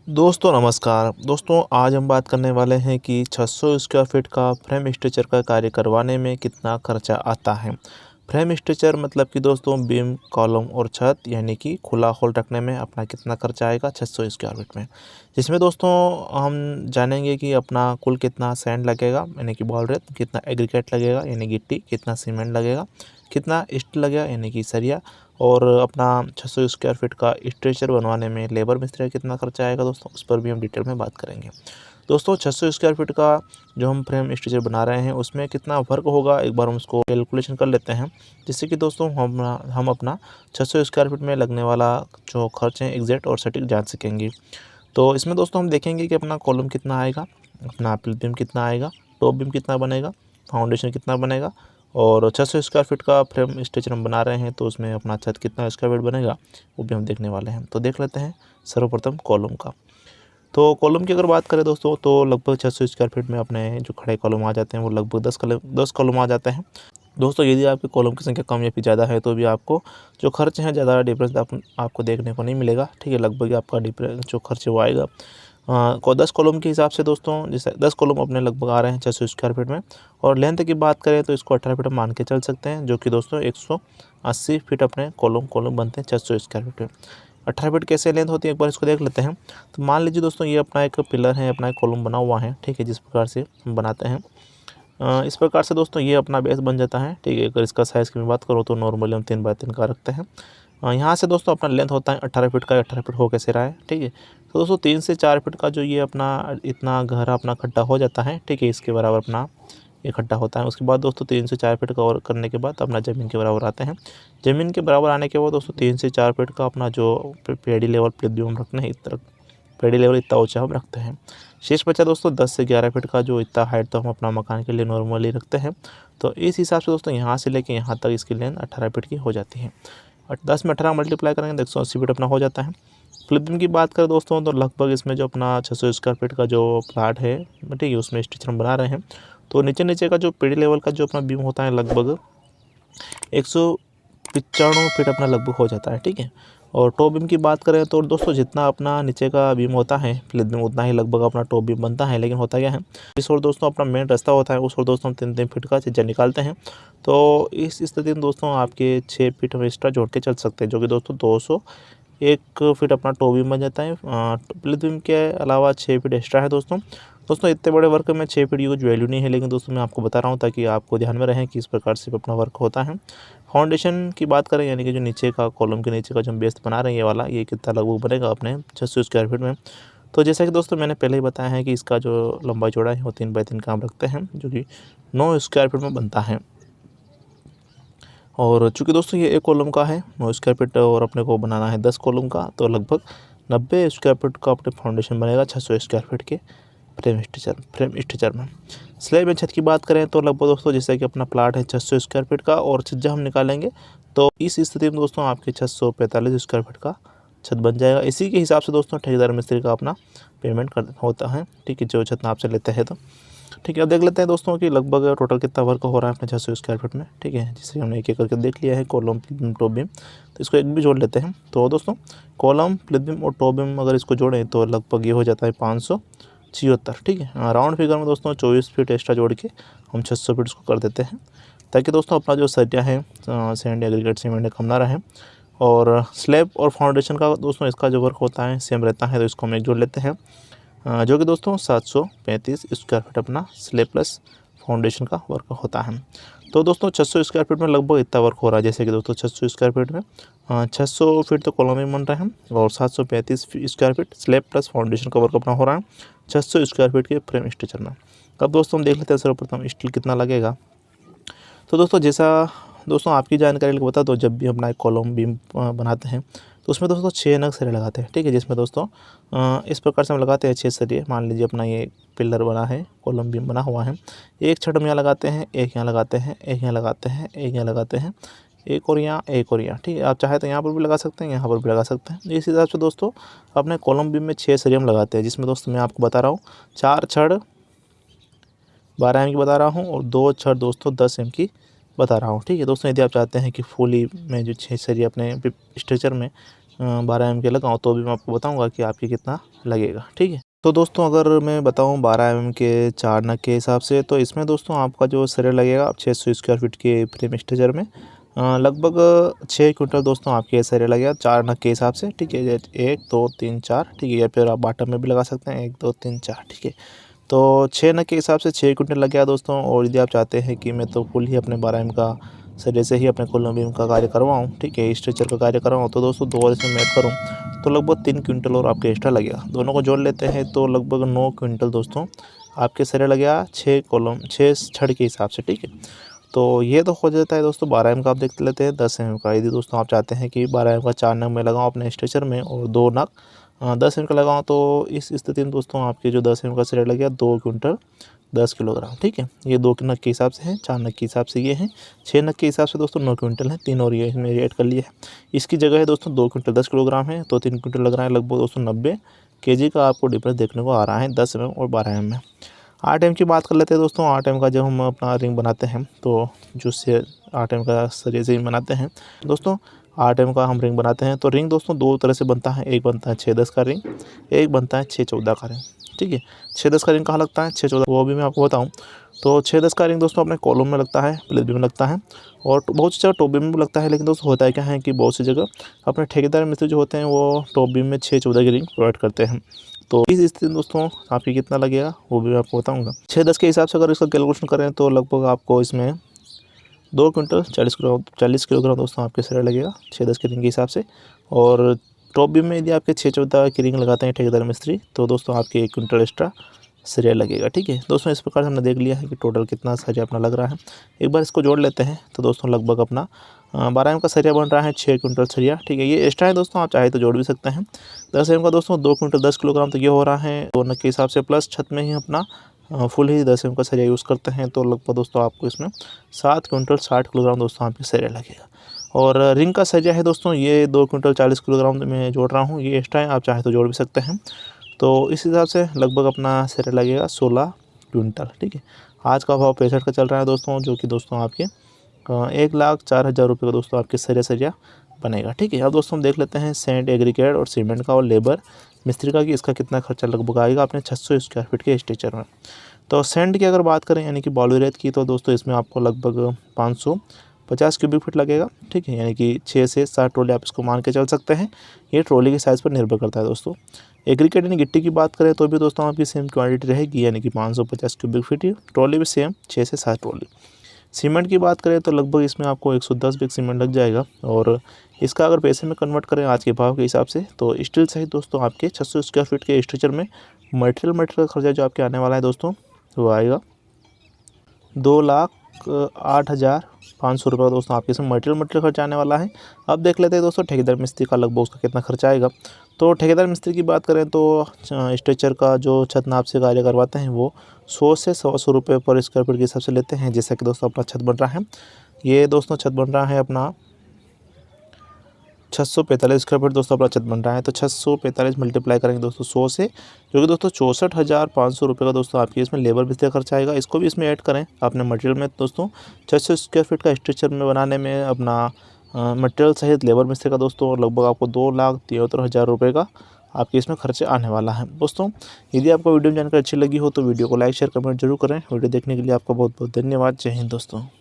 दोस्तों नमस्कार। दोस्तों आज हम बात करने वाले हैं कि 600 स्क्वायर फीट का फ्रेम स्ट्रक्चर का कार्य करवाने में कितना खर्चा आता है। फ्रेम स्ट्रक्चर मतलब कि दोस्तों बीम, कॉलम और छत यानी कि खुला होल रखने में अपना कितना खर्चा आएगा 600 स्क्वायर फीट में। जिसमें दोस्तों हम जानेंगे कि अपना कुल कितना सैंड लगेगा यानी कि बॉल रेत, कितना एग्रीगेट लगेगा यानी गिट्टी, कितना सीमेंट लगेगा, कितना स्टील लगेगा यानी कि सरिया, और अपना 600 स्क्वायर फीट का स्ट्रक्चर बनवाने में लेबर मिस्त्री का कितना खर्चा आएगा दोस्तों, उस पर भी हम डिटेल में बात करेंगे। दोस्तों 600 स्क्वायर फीट का जो हम फ्रेम स्ट्रक्चर बना रहे हैं उसमें कितना वर्क होगा, एक बार हम उसको कैलकुलेशन कर लेते हैं, जिससे कि दोस्तों हम अपना 600 स्क्वायर फीट में लगने वाला जो खर्च है एग्जैक्ट और सटीक जान सकेंगे। तो इसमें दोस्तों हम देखेंगे कि अपना कॉलम कितना आएगा, अपना पिल बीम कितना आएगा, टॉप बीम कितना बनेगा, फाउंडेशन कितना बनेगा, और 600 स्क्वायर फीट का फ्रेम स्ट्रक्चर हम बना रहे हैं तो उसमें अपना छत कितना स्क्वायर फीट बनेगा वो भी हम देखने वाले हैं। तो देख लेते हैं सर्वप्रथम कॉलम का। तो कॉलम की अगर बात करें दोस्तों तो लगभग 600 स्क्वायर फीट में अपने जो खड़े कॉलम आ जाते हैं वो लगभग 10 कॉलम आ जाते हैं। दोस्तों यदि आपके कॉलम की संख्या कम या फिर ज़्यादा है तो भी आपको जो खर्च है ज़्यादा डिफरेंस आपको देखने को नहीं मिलेगा। ठीक है, लगभग आपका डिफरेंस जो खर्च है वो आएगा। को 10 कॉलम के हिसाब से दोस्तों, जैसे 10 कॉलम अपने लगभग आ रहे हैं 600 स्क्वायर फीट में। और लेंथ की बात करें तो इसको 18 फीट हम मान के चल सकते हैं, जो कि दोस्तों 180 फीट अपने कॉलम बनते हैं 600 स्क्वायर फीट में। 18 फीट कैसे लेंथ होती है एक बार इसको देख लेते हैं। तो मान लीजिए दोस्तों ये अपना एक पिलर है, अपना एक कॉलम बना हुआ है, ठीक है, जिस प्रकार से हम बनाते हैं इस प्रकार से दोस्तों ये अपना बेस बन जाता है। ठीक है, अगर इसका साइज़ की मैं बात करूँ तो नॉर्मली हम 3x3 का रखते हैं। यहाँ से दोस्तों अपना लेंथ होता है 18 फीट का। 18 फीट हो कैसे रहा है, ठीक है। तो दोस्तों 3 से 4 फीट का जो ये अपना इतना गहरा अपना खड्डा हो जाता है, ठीक है, इसके बराबर अपना ये खड्डा होता है। उसके बाद दोस्तों 3 से 4 फीट का और करने के बाद अपना ज़मीन के बराबर आते हैं। ज़मीन के बराबर आने के बाद दोस्तों 3 से 4 फीट का अपना जो पेड़ी लेवल प्लेटफॉर्म रखना है, इस तरह पेड़ी लेवल इतना ऊंचा हम रखते हैं। शेष बचा दोस्तों 10 से 11 फीट का, जो इतना हाइट तो हम अपना मकान के लिए नॉर्मली रखते हैं। तो इस हिसाब से दोस्तों यहाँ से लेके यहाँ तक इसकी लेंथ 18 फीट की हो जाती है। और 10 में 18 मल्टीप्लाई करेंगे तो 180 फीट अपना हो जाता है। फ्लिप बीम की बात करें दोस्तों तो लगभग इसमें जो अपना 600 स्क्वायर फीट का जो प्लाट है, ठीक है, उसमें स्ट्रक्चर हम बना रहे हैं। तो नीचे का जो पेड़ी लेवल का जो अपना बीम होता है लगभग 195 फीट अपना लगभग हो जाता है, ठीक है। और टॉप बीम की बात करें तो दोस्तों जितना अपना नीचे का बीम होता है फ्लिप बीम, उतना ही लगभग अपना टॉप बीम बनता है। लेकिन होता क्या है, इस और दोस्तों अपना मेन रास्ता होता है, उस और दोस्तों हम 3-3 फीट का छज्जा निकालते हैं। तो इस स्थिति में दोस्तों आपके 6 फीट हम एक्स्ट्रा जोड़ के चल सकते हैं, जो कि दोस्तों 201 फीट अपना टॉप बीम बन जाता है। फ्लिप बीम के अलावा 6 फीट एक्स्ट्रा है दोस्तों। इतने बड़े वर्क में 6 फीट की कुछ वैल्यू नहीं है, लेकिन दोस्तों मैं आपको बता रहा हूँ ताकि आपको ध्यान में रहे कि इस प्रकार से अपना वर्क होता है। फाउंडेशन की बात करें यानी कि जो नीचे का कॉलम के नीचे का जो हम बेस बना रहे हैं ये वाला, ये कितना लगभग बनेगा अपने 600 स्क्वायर फीट में। तो जैसा कि दोस्तों मैंने पहले ही बताया है कि इसका जो लंबाई चौड़ाई है वो 3x3 का हम रखते हैं, जो कि 9 स्क्वायर फीट में बनता है। और चूँकि दोस्तों ये एक कॉलम का है 9 स्क्वायर फीट और अपने को बनाना है 10 कॉलम का, तो लगभग 90 स्क्वायर फीट का अपने फाउंडेशन बनेगा 600 स्क्वायर फीट के फ्रेम स्ट्रक्चर में। स्लैब में छत की बात करें तो लगभग दोस्तों जैसे कि अपना प्लाट है 600 स्क्वायर फीट का और छज्जा हम निकालेंगे, तो इस स्थिति में दोस्तों आपके 645 स्क्वायर फीट का छत बन जाएगा। इसी के हिसाब से दोस्तों ठेकेदार मिस्त्री का अपना पेमेंट कर होता है, ठीक है, जो छत आपसे लेते हैं। तो ठीक है, अब देख लेते हैं दोस्तों कि लगभग टोटल कितना वर्क हो रहा है अपने 600 स्क्वायर फीट में। ठीक है, जिसे हमने एक एक करके देख लिया है कॉलम, टॉप बीम, तो इसको एक भी जोड़ लेते हैं। तो दोस्तों कॉलम, फ्लिप बीम और टॉप बीम अगर इसको जोड़ें तो लगभग ये हो जाता है 576। ठीक है, राउंड फिगर में दोस्तों 24 फीट एक्स्ट्रा जोड़ के हम 600 फीट इसको कर देते हैं, ताकि दोस्तों अपना जो सरिया है सैंड एग्रीगेट सीमेंट कम ना रहे। और स्लैब और फाउंडेशन का दोस्तों इसका जो वर्क होता है सेम रहता है, तो इसको हम एक जोड़ लेते हैं, जो कि दोस्तों 735 स्क्वायर फीट अपना स्लैब प्लस फाउंडेशन का वर्क होता है। तो दोस्तों 600 स्क्वायर फीट में लगभग इतना वर्क हो रहा है, जैसे कि दोस्तों 600 स्क्वायर फीट में 600 फीट तो कॉलम में बन रहे हैं और 735 square feet slab plus foundation का वर्क अपना हो रहा है 600 स्क्वायर फीट के फ्रेम स्ट्रक्चर में। अब दोस्तों हम देख लेते हैं सर्वप्रथम स्टील कितना लगेगा। तो दोस्तों जैसा दोस्तों आपकी जानकारी के बता दो, जब भी अपना एक कॉलम बीम बनाते हैं तो उसमें दोस्तों 6 नग सरिया लगाते हैं, ठीक है, जिसमें दोस्तों इस प्रकार से हम लगाते हैं 6 सरिये। मान लीजिए अपना ये पिलर बना है, कॉलम बीम बना हुआ है, एक छड़ हम यहाँ लगाते हैं, एक यहाँ लगाते हैं, एक यहाँ लगाते हैं, एक यहाँ लगाते हैं, एक और यहाँ, एक और यहाँ, ठीक है। आप चाहे तो यहाँ पर भी लगा सकते हैं, यहाँ पर भी लगा सकते हैं। इस हिसाब से दोस्तों अपने कॉलम बीम में 6 सरिये हम लगाते हैं, जिसमें दोस्तों मैं आपको बता रहा हूँ 4 छड़ 12 एम की बता रहा हूँ और 2 छड़ दोस्तों 10 एम की बता रहा हूँ, ठीक है। दोस्तों यदि आप चाहते हैं कि फुली में जो 6 सरिये अपने स्ट्रक्चर में 12 mm के लगाऊँ तो भी मैं आपको बताऊँगा कि आपके कितना लगेगा, ठीक है। तो दोस्तों अगर मैं बताऊँ 12 mm के 4 नग के हिसाब से, तो इसमें दोस्तों आपका जो सरिया लगेगा 600 स्क्वायर फीट के फ्रेम स्ट्रक्चर में लगभग 6 क्विंटल दोस्तों आपके सरिया लगेगा 4 नग के हिसाब से, ठीक है। 1 2 3 4, ठीक है, या फिर आप बॉटम में भी लगा सकते हैं 1 2 3 4, ठीक है। तो 6 नग के हिसाब से 6 क्विंटल लग गया दोस्तों। और यदि आप चाहते हैं कि मैं तो फुल ही अपने 12 mm का सरिये से ही अपने कोलम बीम का कार्य करवाऊँ, ठीक है, स्ट्रक्चर का कार्य करवाऊँ, तो दोस्तों 2 और इसमें मैं ऐड करूँ तो लगभग 3 क्विंटल और आपके एक्स्ट्रा लगेगा। दोनों को जोड़ लेते हैं तो लगभग 9 क्विंटल दोस्तों आपके सरिया लगेगा 6 कॉलम 6 छड़ के हिसाब से, ठीक है। तो ये तो हो जाता है दोस्तों 12 एम का। आप देख लेते हैं 10 एम का। यदि दोस्तों आप चाहते हैं कि 12 एम का 4 नग मैं लगाऊँ अपने स्ट्रक्चर में और 2 नग 10 एम का लगाऊँ, तो इस स्थिति में दोस्तों आपके जो 10 एम का सरिया लगेगा 2 क्विंटल 10 किलोग्राम, ठीक है। ये 2 नग के हिसाब से है, 4 नग के हिसाब से ये है, 6 नग के हिसाब से दोस्तों 9 क्विंटल है, 3 और ये इसमें ऐड कर लिए है। इसकी जगह है दोस्तों 2 क्विंटल 10 किलोग्राम है, तो 3 क्विंटल लग रहा है लगभग दोस्तों 90 केजी का आपको डिफरेंस देखने को आ रहा है 10 एम और 12 एम में। 8 एम की बात कर लेते हैं दोस्तों। 8 एम का जब हम अपना रिंग बनाते हैं तो जो से 8 एम का सरिये से बनाते हैं दोस्तों, 8 एम का हम रिंग बनाते हैं तो रिंग दोस्तों 2 तरह से बनता है। एक बनता है 6-10 का रिंग, एक बनता है 6-14 का रिंग, ठीक है। 6-10 का रिंग कहाँ लगता है, 6-14 वो भी मैं आपको बताऊँ। तो 6-10 का रिंग दोस्तों अपने कॉलम में लगता है, प्लेट बीम में लगता है और बहुत सी जगह टॉप बीम में भी लगता है। लेकिन दोस्तों होता है क्या है कि बहुत सी जगह अपने ठेकेदार मिस्त्री जो होते हैं वो टॉप बीम में 6-14 की रिंग प्रोवाइड करते हैं। तो इस स्थिति में दोस्तों आपकी कितना लगेगा वो भी मैं आपको बताऊँगा। 6-10 के हिसाब से अगर इसका कैलकुलेशन करें तो लगभग आपको इसमें 2 क्विंटल 40 किलोग्राम दोस्तों आपके सरिया लगेगा 6-10 के रिंग के हिसाब से। और टॉप बीम में यदि आपके 6-14 की रिंग लगाते हैं ठेकेदार मिस्त्री तो दोस्तों आपके 1 क्विंटल एक्स्ट्रा सरिया लगेगा, ठीक है। दोस्तों इस प्रकार से हमने देख लिया है कि टोटल कितना सरिया अपना लग रहा है। एक बार इसको जोड़ लेते हैं तो दोस्तों लगभग अपना 12 एम का सरिया बन रहा है 6 क्विंटल सरिया, ठीक है। ये एक्स्ट्रा है दोस्तों, आप चाहे तो जोड़ भी सकते हैं। 10 एम का दोस्तों 2 क्विंटल 10 किलोग्राम, तो ये हो रहा है 2 नग के हिसाब से। प्लस छत में ही अपना फुल ही 10 एम का सरिया यूज़ करते हैं तो लगभग दोस्तों आपको इसमें 7 क्विंटल 60 किलोग्राम दोस्तों आपके सरिया लगेगा। और रिंग का सरिया है दोस्तों ये 2 क्विंटल 40 किलोग्राम मैं जोड़ रहा हूँ, ये एक्स्ट्रा है, आप चाहे तो जोड़ भी सकते हैं। तो इस हिसाब से लगभग अपना सरिया लगेगा 16 क्विंटल, ठीक है। आज का भाव 65 का चल रहा है दोस्तों, जो कि दोस्तों आपके 1,04,000 रुपये का दोस्तों आपके सरिया बनेगा, ठीक है। अब दोस्तों हम देख लेते हैं सैंड एग्रीगेट और सीमेंट का और लेबर मिस्त्री का कि इसका कितना खर्चा लगभग आएगा अपने 600 स्क्वायर फीट के स्ट्रक्चर में। तो सैंड की अगर बात करें यानी कि बालू रेत की, तो दोस्तों इसमें आपको लगभग 550 क्यूबिक फीट लगेगा, ठीक है। यानी कि 6 से 7 ट्रॉली आप इसको मान के चल सकते हैं। ये ट्रॉली के साइज़ पर निर्भर करता है दोस्तों। एग्रीगेट यानी गिट्टी की बात करें तो भी दोस्तों आपकी सेम क्वांटिटी रहेगी, यानी कि 550 क्यूबिक फीट। ट्रॉली भी सेम 6 से 7 ट्रॉली। सीमेंट की बात करें तो लगभग इसमें आपको 110 बैग सीमेंट लग जाएगा। और इसका अगर पैसे में कन्वर्ट करें आज के भाव के हिसाब से तो स्टील सहित दोस्तों आपके 600 स्क्वायर फीट के स्ट्रक्चर में मटेरियल का खर्चा जो आपके आने वाला है दोस्तों वो आएगा 2,08,500 रुपये दोस्तों आपके इसमें मटेरियल खर्चा आने वाला है। अब देख लेते हैं दोस्तों ठेकेदार मिस्त्री का लगभग उसका कितना खर्चा आएगा। तो ठेकेदार मिस्त्री की बात करें तो स्ट्रक्चर का जो छत नाप से कार्य करवाते हैं वो 100 से 125 रुपये पर स्क्वायर फीट के हिसाब से लेते हैं। जैसा कि दोस्तों अपना छत बन रहा है, ये दोस्तों छत बन रहा है अपना 645 स्क्वायर फीट दोस्तों अपना छत बन रहा है। तो 645 मल्टीप्लाई करेंगे दोस्तों 100 से, जो कि दोस्तों 64,500 रुपये का दोस्तों आपकी इसमें लेबर मिस्त्री खर्चा आएगा। इसको भी इसमें ऐड करें अपने मटेरियल में दोस्तों 600 स्क्वायर फीट का स्ट्रक्चर में बनाने में अपना मटेरियल सहित लेबर मिस्त्री का दोस्तों लगभग आपको 2,73,000 रुपये का आपके इसमें खर्चे आने वाला है। दोस्तों यदि आपको वीडियो में जानकारी अच्छी लगी हो तो वीडियो को लाइक शेयर कमेंट जरूर करें। वीडियो देखने के लिए आपका बहुत बहुत धन्यवाद। जय हिंद दोस्तों।